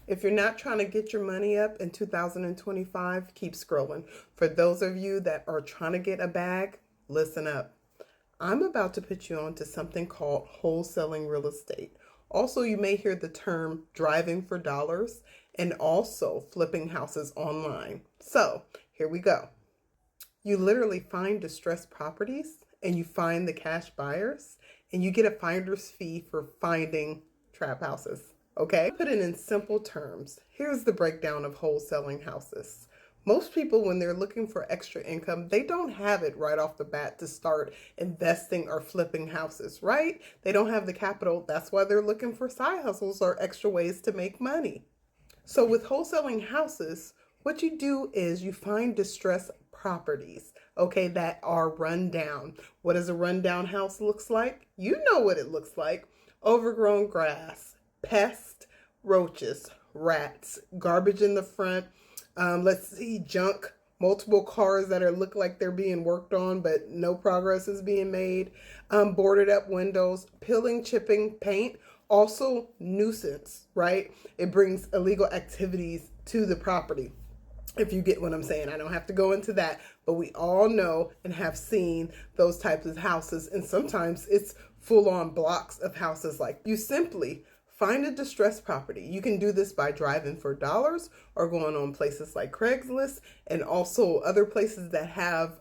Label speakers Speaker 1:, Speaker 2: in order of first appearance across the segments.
Speaker 1: If you're not trying to get your money up in 2025, keep scrolling. For those of you that are trying to get a bag, listen up. I'm about to put you on to something called wholesaling real estate. Also, you may hear the term driving for dollars and also flipping houses online. So here we go. You literally find distressed properties and you find the cash buyers and you get a finder's fee for finding trap houses. Okay, put it in simple terms. Here's the breakdown of wholesaling houses. Most people, when they're looking for extra income, they don't have it right off the bat to start investing or flipping houses, right? They don't have the capital. That's why they're looking for side hustles or extra ways to make money. So with wholesaling houses, what you do is you find distressed properties, okay, that are run down. What does a rundown house looks like? You know what it looks like. Overgrown grass, pests, roaches, rats, garbage in the front. Let's see, junk, multiple cars that look like they're being worked on, but no progress is being made. Boarded up windows, peeling, chipping paint. Also nuisance, right? It brings illegal activities to the property. If you get what I'm saying, I don't have to go into that, but we all know and have seen those types of houses, and sometimes it's full-on blocks of houses. Like, you simply find a distressed property. You can do this by driving for dollars or going on places like Craigslist and also other places that have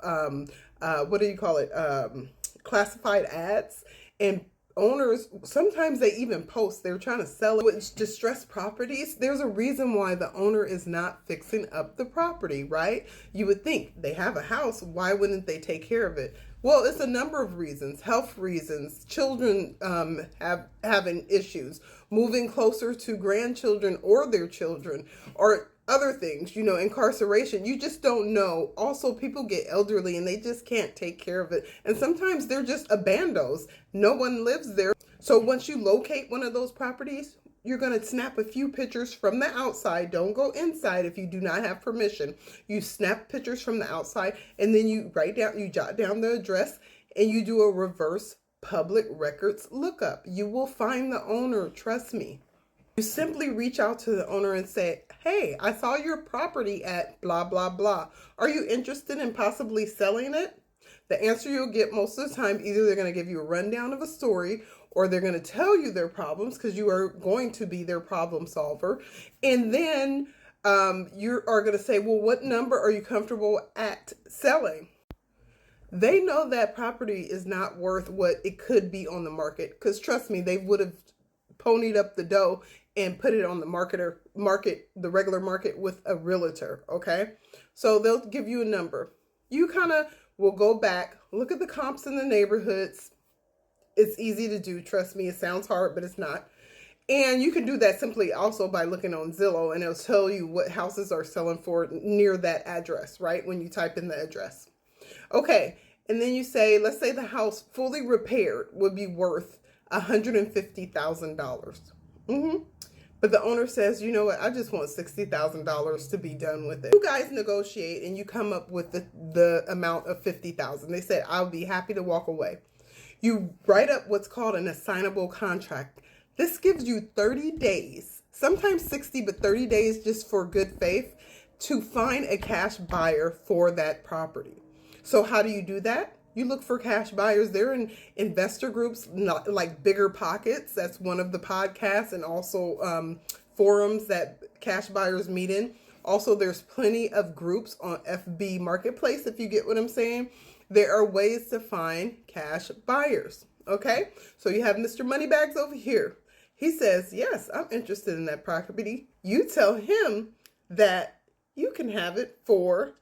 Speaker 1: classified ads. And owners, sometimes they even post they're trying to sell it. With distressed properties, there's a reason why the owner is not fixing up the property, right? You would think they have a house, why wouldn't they take care of it? Well, it's a number of reasons. Health reasons, children having issues, moving closer to grandchildren or their children, or other things, incarceration. You just don't know. Also, people get elderly and they just can't take care of it. And sometimes they're just abandos. No one lives there. So once you locate one of those properties, you're going to snap a few pictures from the outside. Don't go inside if you do not have permission. You snap pictures from the outside and then you jot down the address and you do a reverse public records lookup. You will find the owner, trust me. You simply reach out to the owner and say, hey, I saw your property at blah, blah, blah. Are you interested in possibly selling it? The answer you'll get most of the time, either they're going to give you a rundown of a story or they're going to tell you their problems because you are going to be their problem solver. And then you are going to say, well, what number are you comfortable at selling? They know that property is not worth what it could be on the market because trust me, they would have ponied up the dough and put it on the regular market with a realtor, okay? So they'll give you a number. You kind of will go back, look at the comps in the neighborhoods. It's easy to do, trust me. It sounds hard, but it's not. And you can do that simply also by looking on Zillow, and it'll tell you what houses are selling for near that address, right? When you type in the address. Okay, and then you say, let's say the house fully repaired would be worth $150,000. But the owner says, you know what, I just want $60,000 to be done with it. You guys negotiate and you come up with the amount of $50,000. They said, I'll be happy to walk away. You write up what's called an assignable contract. This gives you 30 days, sometimes 60, but 30 days just for good faith to find a cash buyer for that property. So how do you do that? You look for cash buyers. They're in investor groups, not like Bigger Pockets. That's one of the podcasts, and also forums that cash buyers meet in. Also, there's plenty of groups on FB Marketplace, if you get what I'm saying. There are ways to find cash buyers, okay? So you have Mr. Moneybags over here. He says, yes, I'm interested in that property. You tell him that you can have it for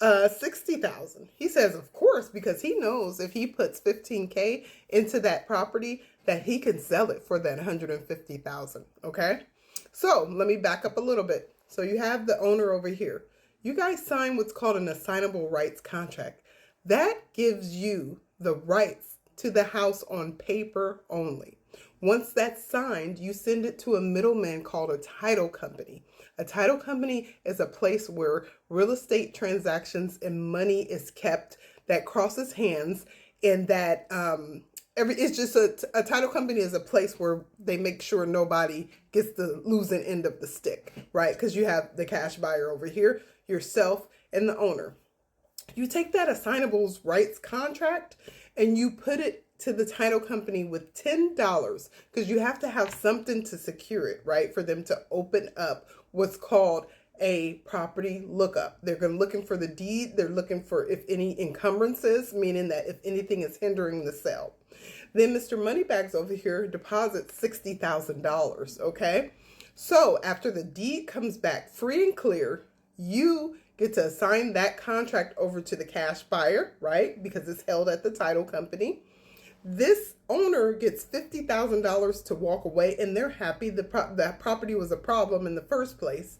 Speaker 1: $60,000. He says, of course, because he knows if he puts $15K into that property that he can sell it for that $150,000. Okay. So let me back up a little bit. So you have the owner over here. You guys sign what's called an assignable rights contract. That gives you the rights to the house on paper only. Once that's signed, you send it to a middleman called a title company. A title company is a place where real estate transactions and money is kept that crosses hands, and that It's just a title company is a place where they make sure nobody gets the losing end of the stick, right? Because you have the cash buyer over here, yourself, and the owner. You take that assignables rights contract and you put it to the title company with $10, because you have to have something to secure it, right? For them to open up what's called a property lookup. They're looking for the deed. They're looking for if any encumbrances, meaning that if anything is hindering the sale. Then Mr. Moneybags over here deposits $60,000, okay? So after the deed comes back free and clear, you get to assign that contract over to the cash buyer, right? Because it's held at the title company. This owner gets $50,000 to walk away, and they're happy that property was a problem in the first place.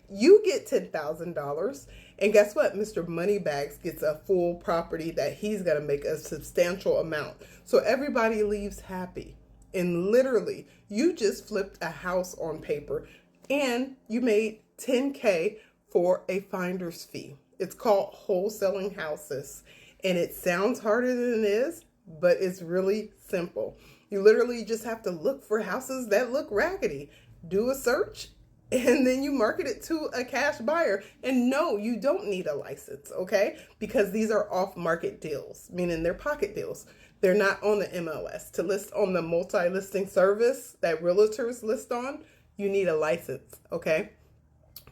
Speaker 1: You get $10,000, and guess what? Mr. Moneybags gets a full property that he's going to make a substantial amount. So everybody leaves happy. And literally, you just flipped a house on paper, and you made $10K for a finder's fee. It's called wholesaling houses, and it sounds harder than it is, but it's really simple. You literally just have to look for houses that look raggedy, do a search, and then you market it to a cash buyer. And no, you don't need a license, okay? Because these are off-market deals, meaning they're pocket deals. They're not on the MLS. To list on the multi-listing service that realtors list on, you need a license, okay?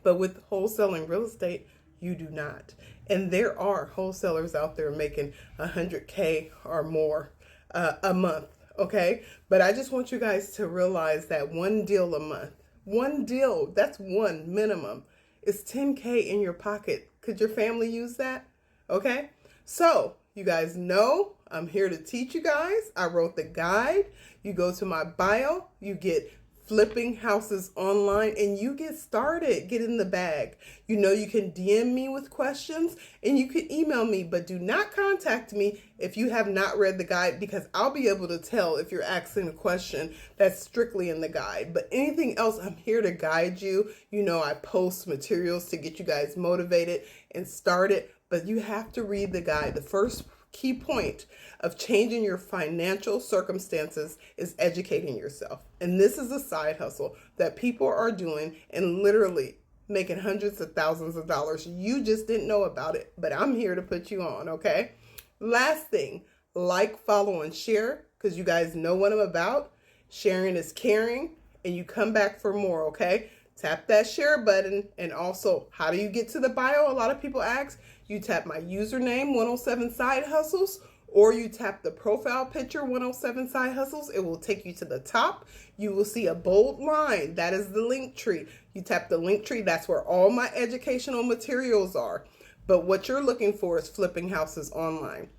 Speaker 1: But with wholesaling real estate, you do not. And there are wholesalers out there making $100K or more a month, okay? But I just want you guys to realize that one deal a month, one deal, that's one minimum, is $10K in your pocket. Could your family use that? Okay? So, you guys know I'm here to teach you guys. I wrote the guide. You go to my bio, you get flipping houses online, and you get started, get in the bag. You know, you can DM me with questions and you can email me, but do not contact me if you have not read the guide, because I'll be able to tell if you're asking a question that's strictly in the guide. But anything else, I'm here to guide you. You know, I post materials to get you guys motivated and started, but you have to read the guide. The first key point of changing your financial circumstances is educating yourself. And this is a side hustle that people are doing and literally making hundreds of thousands of dollars. You just didn't know about it, but I'm here to put you on, okay? Last thing, like, follow, and share, because you guys know what I'm about. Sharing is caring, and you come back for more, okay? Tap that share button. And also, how do you get to the bio? A lot of people ask. You tap my username, 107 Side Hustles, or you tap the profile picture, 107 Side Hustles. It will take you to the top. You will see a bold line. That is the link tree. You tap the link tree. That's where all my educational materials are. But what you're looking for is flipping houses online.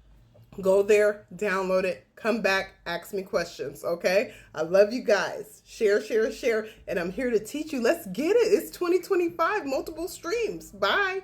Speaker 1: Go there, download it, come back, ask me questions, okay? I love you guys. Share, share, share. And I'm here to teach you. Let's get it. It's 2025, multiple streams. Bye.